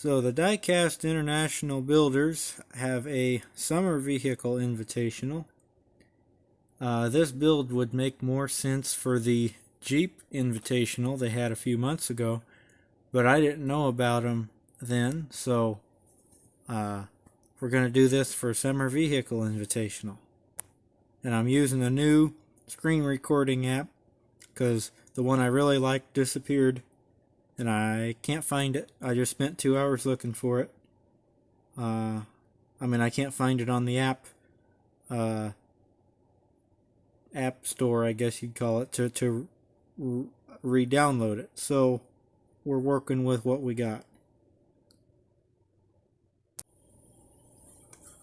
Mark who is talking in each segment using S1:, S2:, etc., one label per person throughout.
S1: So the Die-Cast International builders have a summer vehicle invitational. This build would make more sense for the Jeep Invitational they had a few months ago, but I didn't know about them then, so we're going to do this for Summer Vehicle Invitational. And I'm using a new screen recording app because the one I really liked disappeared and I can't find it. I just spent 2 hours looking for it. I can't find it on the app store, I guess you'd call it, to re-download it. So we're working with what we got.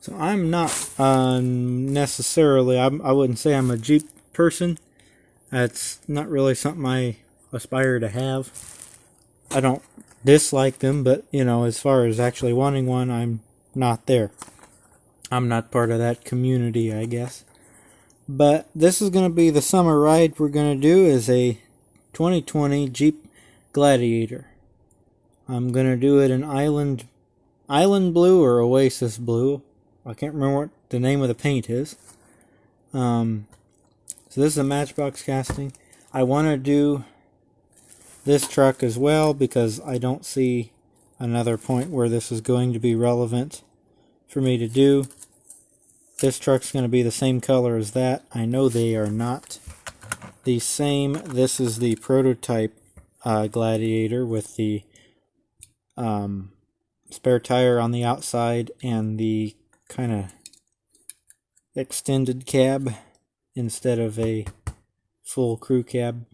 S1: So I'm not necessarily, I wouldn't say I'm a Jeep person. That's not really something I aspire to have. I don't dislike them, but as far as actually wanting one, I'm not there. I'm not part of that community, I guess. But this is going to be the summer ride we're going to do is a 2020 Jeep Gladiator. I'm going to do it in Island Blue or Oasis Blue. I can't remember what the name of the paint is. So this is a Matchbox casting. I want to do this truck as well because I don't see another point where this is going to be relevant for me to do. This truck's going to be the same color as that. I know they are not the same. This is the prototype Gladiator with the spare tire on the outside and the kind of extended cab instead of a full crew cab.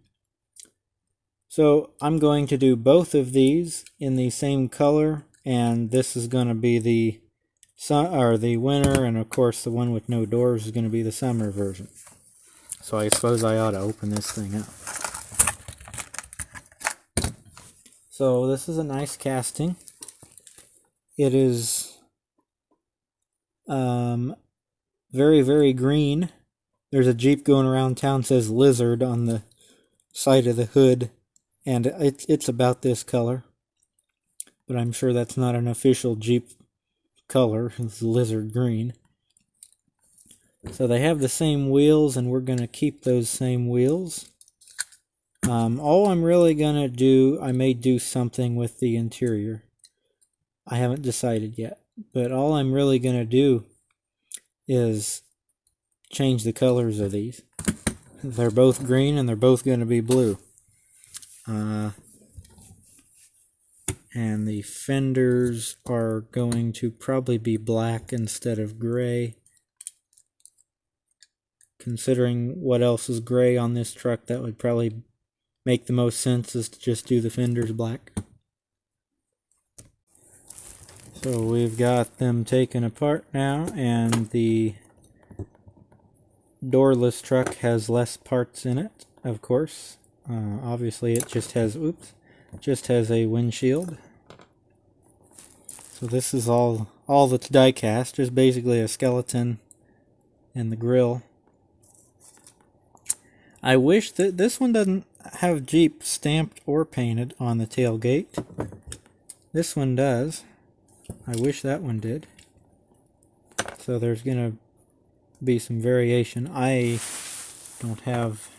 S1: So I'm going to do both of these in the same color, and this is going to be the winter, and of course the one with no doors is going to be the summer version. So I suppose I ought to open this thing up. So this is a nice casting. It is very, very green. There's a Jeep going around town, says Lizard on the side of the hood, and it's about this color. But I'm sure that's not an official Jeep color. It's lizard green. So they have the same wheels, and we're going to keep those same wheels. All I'm really going to do, I may do something with the interior. I haven't decided yet. But all I'm really going to do is change the colors of these. They're both green, and they're both going to be blue. And the fenders are going to probably be black instead of gray. Considering what else is gray on this truck, that would probably make the most sense is to just do the fenders black. So we've got them taken apart now, and the doorless truck has less parts in it, of course. Obviously it just has a windshield. So this is all that's die cast, just basically a skeleton and the grill. I wish that this one doesn't have Jeep stamped or painted on the tailgate. This one does. I wish that one did. So there's going to be some variation. I don't have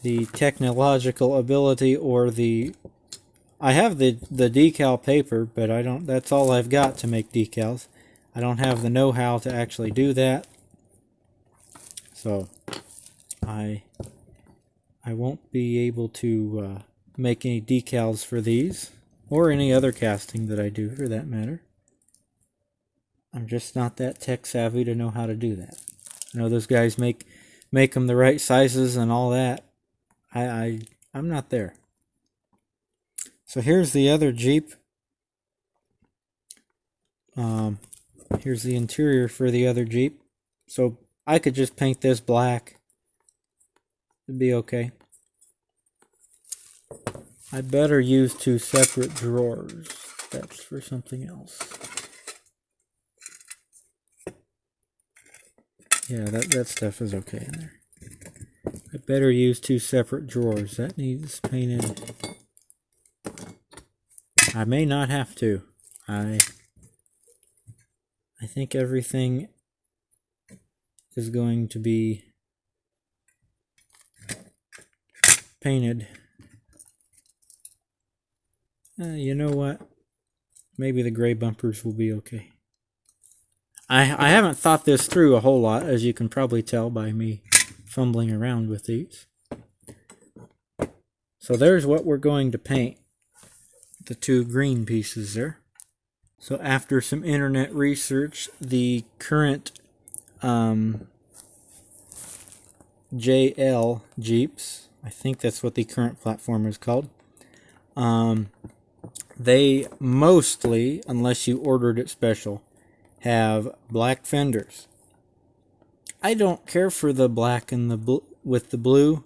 S1: the technological ability or I have the decal paper, but I don't. That's all I've got to make decals. I don't have the know-how to actually do that. So I won't be able to make any decals for these or any other casting that I do for that matter. I'm just not that tech savvy to know how to do that. I know those guys make them the right sizes and all that. I'm not there. So here's the other Jeep. Here's the interior for the other Jeep. So I could just paint this black. It'd be okay. I better use 2 separate drawers. That's for something else. Yeah, that stuff is okay in there. I better use 2 separate drawers. That needs painted. I may not have to. I think everything is going to be painted. You know what? Maybe the gray bumpers will be okay. I haven't thought this through a whole lot, as you can probably tell by me fumbling around with these. So there's what we're going to paint. The two green pieces there. So after some internet research, the current JL Jeeps, I think that's what the current platform is called, they mostly, unless you ordered it special, have black fenders. I don't care for the black and the with the blue.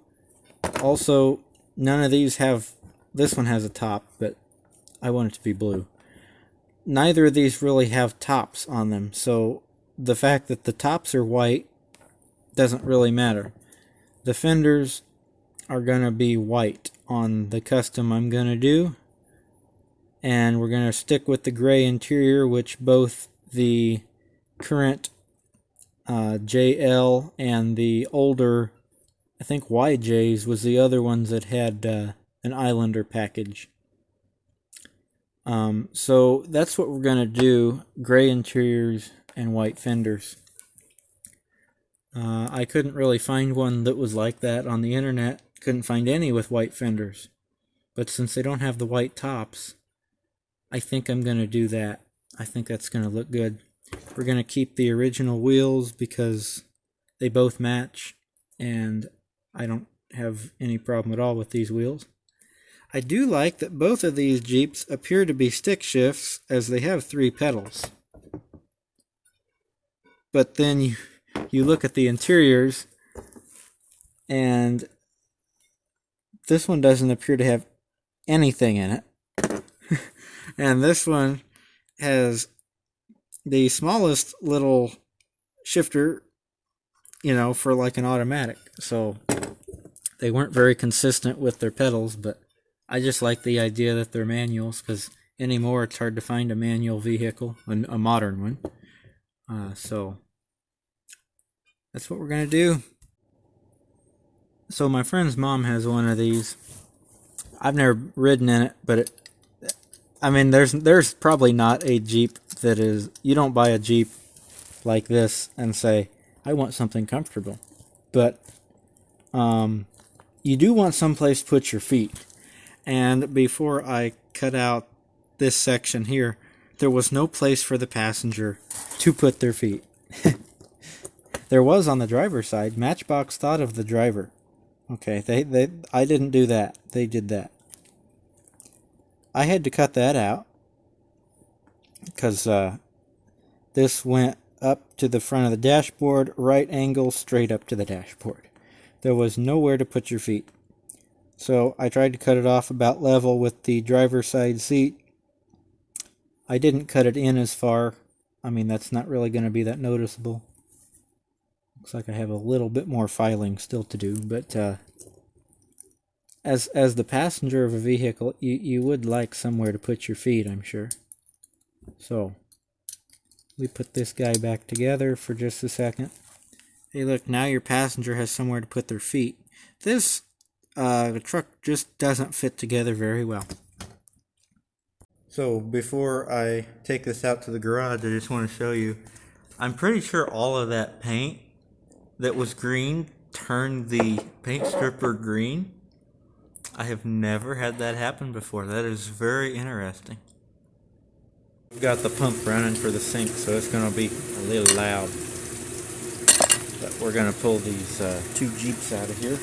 S1: Also, none of these have, this one has a top, but I want it to be blue. Neither of these really have tops on them, so the fact that the tops are white doesn't really matter. The fenders are going to be white on the custom I'm going to do, and we're going to stick with the gray interior, which both the current JL and the older, I think YJs was the other ones that had an Islander package. So that's what we're going to do, gray interiors and white fenders. I couldn't really find one that was like that on the internet. Couldn't find any with white fenders. But since they don't have the white tops, I think I'm going to do that. I think that's going to look good. We're going to keep the original wheels because they both match, and I don't have any problem at all with these wheels. I do like that both of these Jeeps appear to be stick shifts, as they have 3 pedals. But then you look at the interiors, and this one doesn't appear to have anything in it. And this one has the smallest little shifter, you know, for like an automatic. So they weren't very consistent with their pedals, but I just like the idea that they're manuals, because anymore it's hard to find a manual vehicle, a modern one. So that's what we're going to do. So my friend's mom has one of these. I've never ridden in it, but I mean, there's probably not a Jeep that is, you don't buy a Jeep like this and say, I want something comfortable. But you do want someplace to put your feet. And before I cut out this section here, there was no place for the passenger to put their feet. There was on the driver's side. Matchbox thought of the driver. Okay, I didn't do that. They did that. I had to cut that out because this went up to the front of the dashboard, right angle, straight up to the dashboard. There was nowhere to put your feet. So I tried to cut it off about level with the driver's side seat. I didn't cut it in as far. I mean, that's not really going to be that noticeable. Looks like I have a little bit more filing still to do, but as the passenger of a vehicle, you would like somewhere to put your feet, I'm sure. So we put this guy back together for just a second. Hey, look, now your passenger has somewhere to put their feet. This the truck just doesn't fit together very well. So before I take this out to the garage, I just want to show you, I'm pretty sure all of that paint that was green turned the paint stripper green. I have never had that happen before. That is very interesting. We've got the pump running for the sink, so it's going to be a little loud. But we're going to pull these 2 Jeeps out of here,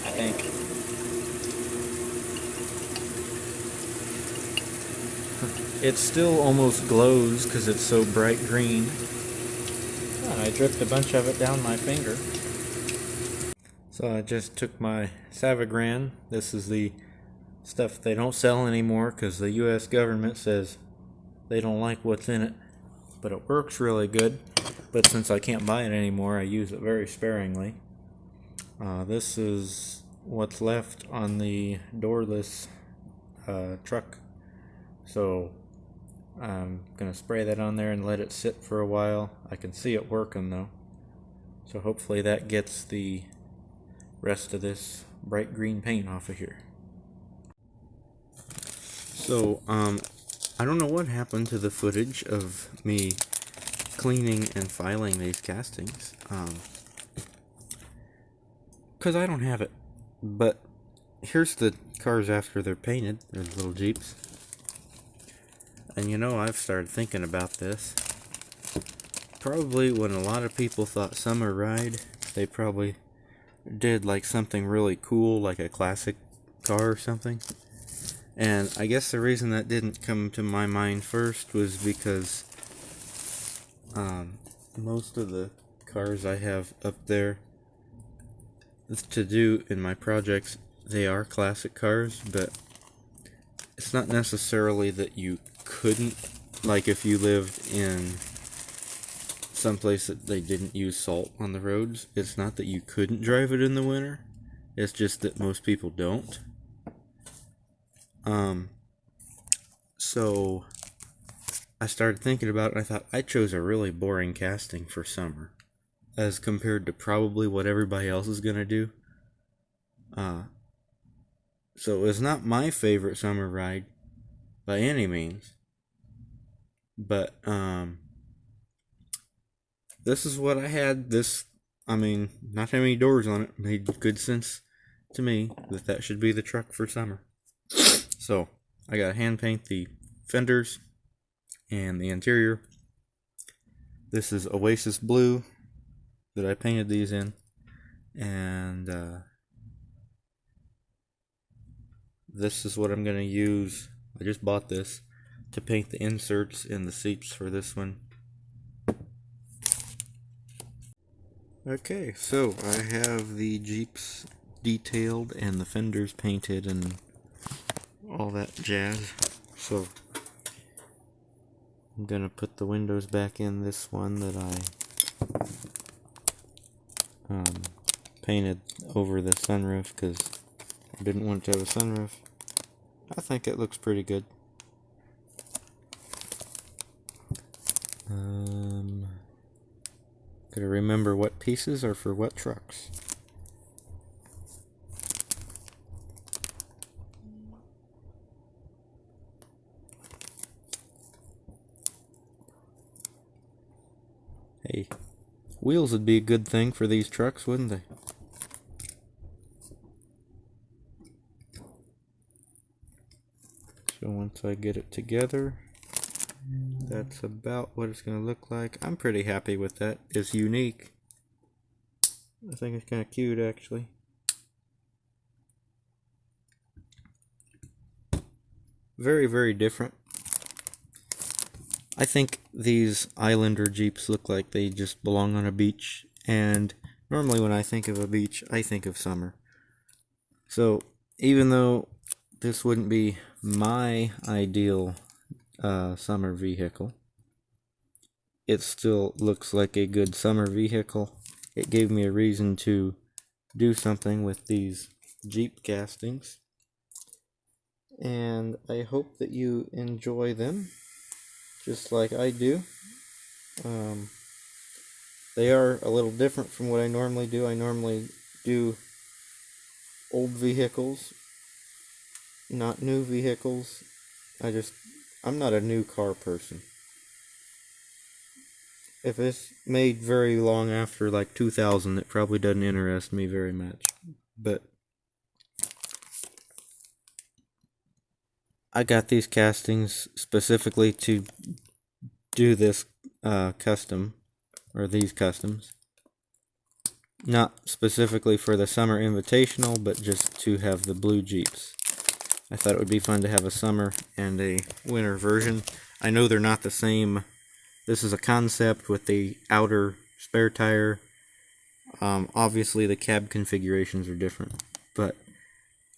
S1: I think. It still almost glows because it's so bright green. Oh, I dripped a bunch of it down my finger. So I just took my Savagran. This is the stuff they don't sell anymore because the U.S. government says they don't like what's in it. But it works really good. But since I can't buy it anymore, I use it very sparingly. This is what's left on the doorless truck. So I'm gonna spray that on there and let it sit for a while. I can see it working though, so hopefully that gets the rest of this bright green paint off of here. So I don't know what happened to the footage of me cleaning and filing these castings, because I don't have it. But here's the cars after they're painted. They're little Jeeps. And you know, I've started thinking about this. Probably when a lot of people thought summer ride, they probably did like something really cool, like a classic car or something. And I guess the reason that didn't come to my mind first was because most of the cars I have up there to do in my projects, they are classic cars, but it's not necessarily that you couldn't, like if you lived in someplace that they didn't use salt on the roads, it's not that you couldn't drive it in the winter, it's just that most people don't. So I started thinking about it, and I thought I chose a really boring casting for summer as compared to probably what everybody else is gonna do. So it was not my favorite summer ride by any means, but this is what I had. This, I mean, not having any doors on it made good sense to me that should be the truck for summer. So I got to hand paint the fenders and the interior. This is Oasis blue that I painted these in, and this is what I'm going to use. I just bought this to paint the inserts in the seats for this one. Okay, so I have the Jeeps detailed and the fenders painted and all that jazz. So I'm gonna put the windows back in this one that I painted over the sunroof because I didn't want to have a sunroof. I think it looks pretty good. Gotta remember what pieces are for what trucks. Hey, wheels would be a good thing for these trucks, wouldn't they? So once I get it together, that's about what it's going to look like. I'm pretty happy with that. It's unique. I think it's kind of cute, actually. Very, very different. I think these Islander Jeeps look like they just belong on a beach, and normally when I think of a beach, I think of summer. So even though this wouldn't be my ideal summer vehicle, it still looks like a good summer vehicle. It gave me a reason to do something with these Jeep castings, and I hope that you enjoy them just like I do. They are a little different from what I normally do. I normally do old vehicles, not new vehicles. I'm not a new car person. If it's made very long after like 2000, it probably doesn't interest me very much. But I got these castings specifically to do this custom, or these customs. Not specifically for the summer invitational, but just to have the blue Jeeps. I thought it would be fun to have a summer and a winter version. I know they're not the same. This is a concept with the outer spare tire. Obviously the cab configurations are different, but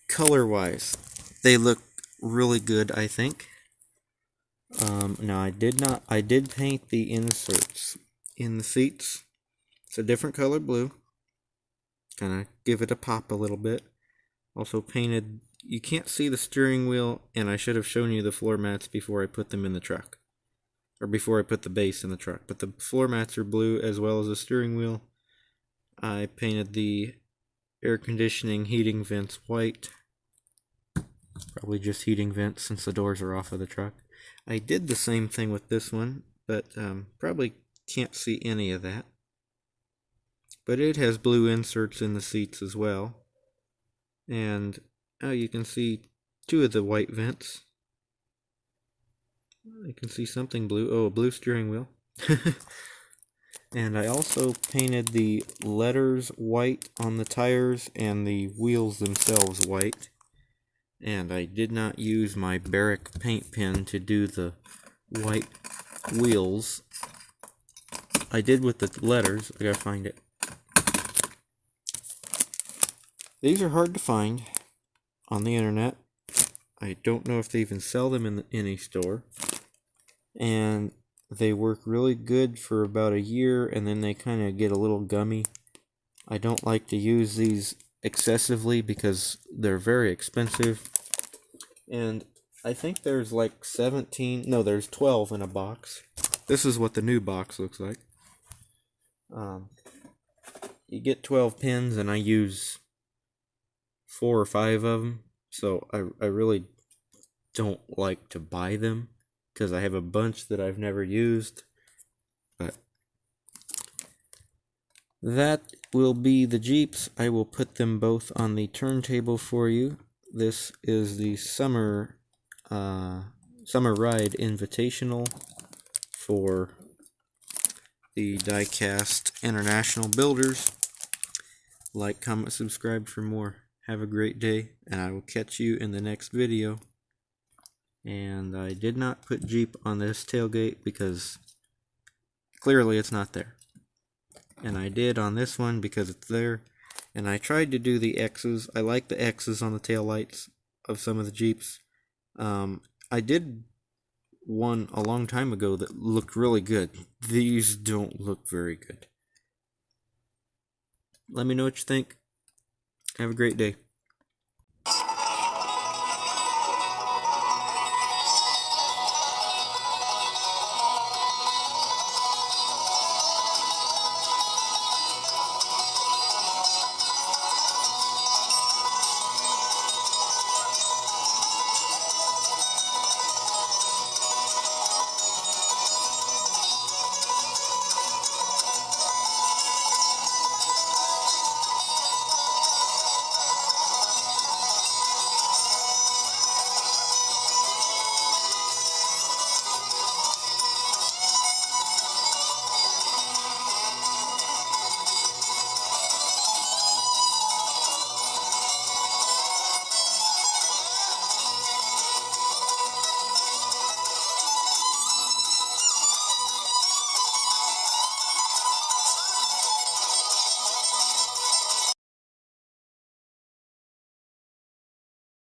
S1: color-wise, they look really good, I think. Now I did paint the inserts in the seats. It's a different color blue. Kind of give it a pop a little bit. Also painted you can't see the steering wheel, and I should have shown you the floor mats before I put them in the truck. Or before I put the base in the truck. But the floor mats are blue as well as the steering wheel. I painted the air conditioning heating vents white. Probably just heating vents since the doors are off of the truck. I did the same thing with this one, but probably can't see any of that. But it has blue inserts in the seats as well. And you can see two of the white vents. You can see something blue. Oh, a blue steering wheel. And I also painted the letters white on the tires and the wheels themselves white. And I did not use my Beric paint pen to do the white wheels. I did with the letters. I gotta find it. These are hard to find on the internet. I don't know if they even sell them in any store. And they work really good for about a year, and then they kind of get a little gummy. I don't like to use these excessively because they're very expensive. And I think there's like 17, no, there's 12 in a box. This is what the new box looks like. You get 12 pins, and I use 4 or 5 of them. So I really don't like to buy them, because I have a bunch that I've never used. But that will be the Jeeps. I will put them both on the turntable for you. This is the summer ride invitational for the Die-Cast International builders. Like, comment, subscribe for more. Have a great day, and I will catch you in the next video. And I did not put Jeep on this tailgate because clearly it's not there. And I did on this one because it's there. And I tried to do the X's. I like the X's on the taillights of some of the Jeeps. I did one a long time ago that looked really good. These don't look very good. Let me know what you think. Have a great day.